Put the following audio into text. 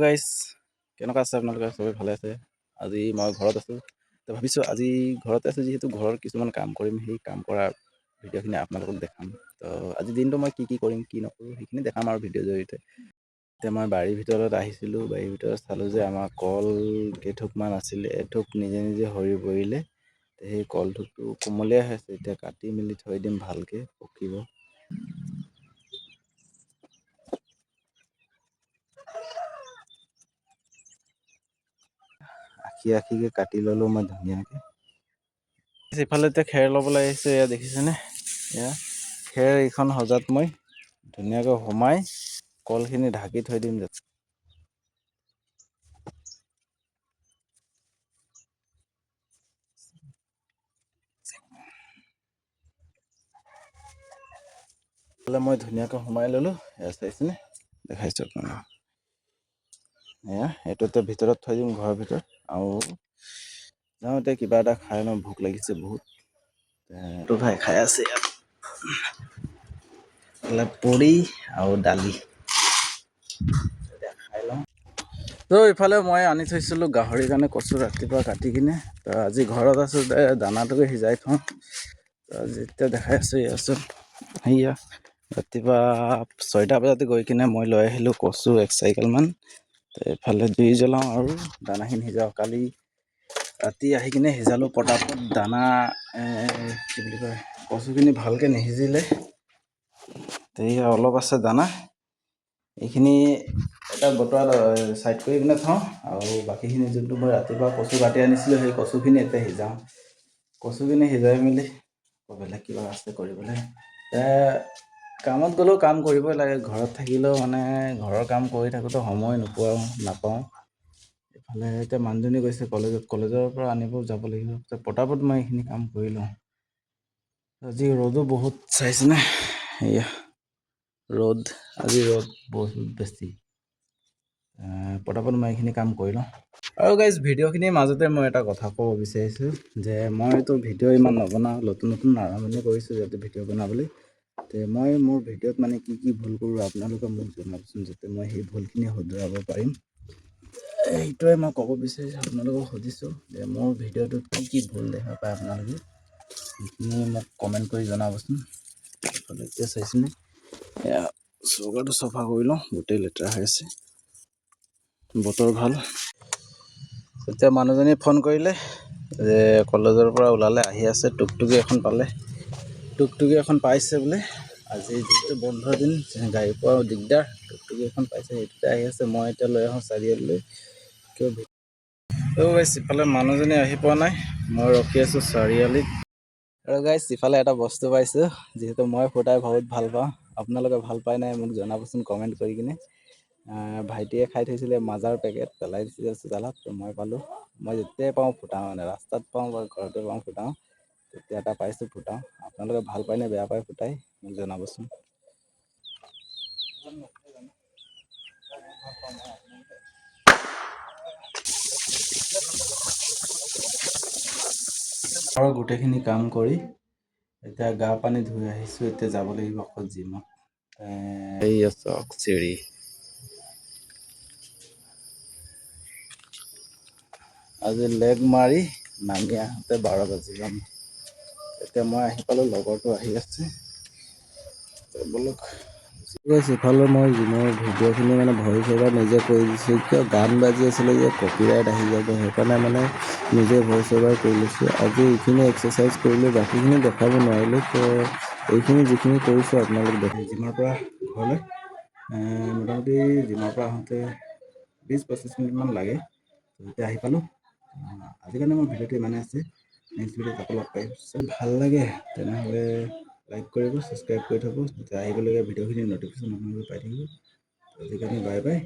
Guys কেনেকুৱা আছে আপোনালোকে সবেই ভালে আছে। আজি মই ঘৰত আছোঁ, তো ভাবিছোঁ আজি ঘৰতে আছোঁ যিহেতু ঘৰৰ কিছুমান কাম কৰিম, সেই কাম কৰা ভিডিঅ'খিনি আপোনালোকক দেখাম। তো আজি দিনটো মই কি কৰিম কি নকৰোঁ সেইখিনি দেখাম আৰু ভিডিঅ'ৰ জৰিয়তে। এতিয়া মই বাৰীৰ ভিতৰত আহিছিলোঁ, বাৰীৰ ভিতৰত চালোঁ যে আমাৰ কল কেইথোকমান আছিলে, এথোক নিজে নিজে সৰি পৰিলে। সেই কলথোকটো কোমলীয়া হৈ আছে, এতিয়া কাটি মেলি থৈ দিম, ভালকৈ পকিব। আখি কাটি ল'লোঁ মই ধুনীয়াকৈ। ইফালে এতিয়া খেৰ ল'বলৈ আহিছোঁ, এয়া দেখিছেনে, এয়া খেৰ এইখন সজাত মই ধুনীয়াকৈ সোমাই কলখিনি ঢাকি থৈ দিম যাতে। মই ধুনীয়াকৈ সোমাই ল'লোঁ, এয়া চাইছেনে, দেখাইছোঁ আপোনালোকক। এয়া এইটোতে ভিতৰত থৈ দিম, ঘৰৰ ভিতৰত। আৰু যাওঁতে কিবা এটা খাই লওঁ, ভোক লাগিছে বহুত। এইটো খাই আছে ইয়াত পুৰি আৰু দালি, খাই লওঁ। তো ইফালে মই আনি থৈছিলোঁ গাহৰিৰ কাৰণে কচু ৰাতিপুৱা কাটি কিনে। তো আজি ঘৰত আছোঁ, দানাটোকে সিজাই থওঁ। তো যেতিয়া দেখাই আছোঁ ইয়াচোন, সেয়া ৰাতিপুৱা 6টা বজাতে গৈ কিনে মই লৈ আহিলোঁ কচু 1 চাইকেলমান। তো এইফালে জুই জ্বলাওঁ আৰু দানাখিনি সিজাওঁ। কালি ৰাতি আহি কিনে সিজালোঁ পটাপট দানা, কি বুলি কয়, কচুখিনি ভালকৈ নিসিজিলে। এয়া অলপ আছে দানা, এইখিনি এটা বতৰত ছাইড কৰি কিনে থওঁ, আৰু বাকীখিনি যোনটো মই ৰাতিপুৱা কচু কাটি আনিছিলোঁ সেই কচুখিনি এতিয়া সিজাওঁ। কচুখিনি সিজাই মেলি বেলেগ কিবা আছে কৰিবলৈ। কামত গ'লেও কাম কৰিবই লাগে, ঘৰত থাকিলেও মানে ঘৰৰ কাম কৰি থাকোঁতে সময় নাপাওঁ। এইফালে এতিয়া মানুহজনী গৈছে কলেজৰ পৰা আনিব যাব লাগিব, পটাপট মই এইখিনি কাম কৰি লওঁ। আজি ৰ'দো বহুত চাইছেনে, এয়া ৰ'দ, আজি ৰ'দ বহুত বেছি। পটাপট মই এইখিনি কাম কৰি লওঁ। আৰু গাইজ ভিডিঅ'খিনিৰ মাজতে মই এটা কথা ক'ব বিচাৰিছোঁ যে মইতো ভিডিঅ' ইমান নবনাওঁ, নতুন আৰম্ভণি কৰিছোঁ যাতে ভিডিঅ' বনাবলৈ। মই মোৰ ভিডিঅ'ত মানে কি ভুল কৰোঁ আপোনালোকে মোক জনাবচোন, যাতে মই সেই ভুলখিনি শুধৰাব পাৰিম। সেইটোৱে মই ক'ব বিচাৰিছোঁ, আপোনালোকক সুধিছোঁ যে মোৰ ভিডিঅ'টোত কি ভুল দেখা পায় আপোনালোকে, সেইখিনি মোক কমেণ্ট কৰি জনাবচোন। এতিয়া চাইছেনে, এয়া চৌকাটো চফা কৰি লওঁ, গোটেই লেতেৰা হৈ আছে। বতৰ ভাল। এতিয়া মানুহজনীয়ে ফোন কৰিলে যে কলেজৰ পৰা ওলালে, আহি আছে, টুকটুকি এখন পালে, টুকটুকি এখন পাইছে বোলে। আজি যিহেতু বন্ধৰ দিন, গাড়ী পোৱাও দিগদাৰ, টুকটুকি এখন পাইছে, সেইটোতে আহি আছে। মই এতিয়া লৈ আহোঁ চাৰিআলিলৈ। ইফালে মানুহজনী আহি পোৱা নাই, মই ৰখি আছোঁ চাৰিআলিত। আৰু গাইজ ইফালে এটা বস্তু পাইছোঁ, যিহেতু মই ফুটাই বহুত ভাল পাওঁ। আপোনালোকে ভাল পায় নাই মোক জনাবচোন কমেণ্ট কৰি কিনে। ভাইটিয়ে খাই থৈছিলে মাজাৰ পেকেট, পেলাই দিছিলে চোতালত, মই পালোঁ। মই যেতিয়াই পাওঁ ফুটাওঁ, মানে ৰাস্তাত পাওঁ বা ঘৰতে পাওঁ ফুটাওঁ। তেতিয়া এটা পাইছোঁ, ফুটাওঁ। আপোনালোকে ভাল পায় নে বেয়া পায় ফুটাই মোক জনাবচোন। আৰু গোটেইখিনি কাম কৰি এতিয়া গা পানী ধুই আহিছোঁ, এতিয়া যাব লাগিব আকৌ জিমত। এই চাওক চিৰি, আজি লেগ মাৰি নামি আহোঁতে 12 বাজি যাম। এতিয়া মই আহি পালোঁ, লগৰটো আহি আছে, বলক। ইফালে মই জিমৰ ভিডিঅ'খিনি মানে ভইচ অভাৰ নিজে কৰি দিছোঁ, কিয় গান বাজি আছিলে যে কপিৰাইট আহি যাব, সেইকাৰণে মানে নিজে ভইচ অভাৰ কৰি লৈছোঁ। আজি এইখিনি এক্সাৰচাইজ কৰিলোঁ, বাকীখিনি দেখাব নোৱাৰিলোঁ। তো এইখিনি যিখিনি কৰিছোঁ আপোনালোক দেখে। জিমৰ পৰা ঘৰলৈ মোটামুটি জিমৰ পৰা আহোঁতে 20-25 মিনিটমান লাগে। এতিয়া আহি পালোঁ। আজিৰ কাৰণে মোৰ ভিডিঅ'টো ইমানে আছে, নেক্সট ভিডিঅ'ত আকৌ লগ পাইম। ভাল লাগে তেনেহ'লে লাইক কৰিব, ছাবস্ক্ৰাইব কৰি থ'ব, তেতিয়া আহিবলগীয়া ভিডিঅ'খিনি ন'টিফিকেশ্যন আপোনালোকে পাই থাকিব। আজিৰ কাৰণে বাই বাই।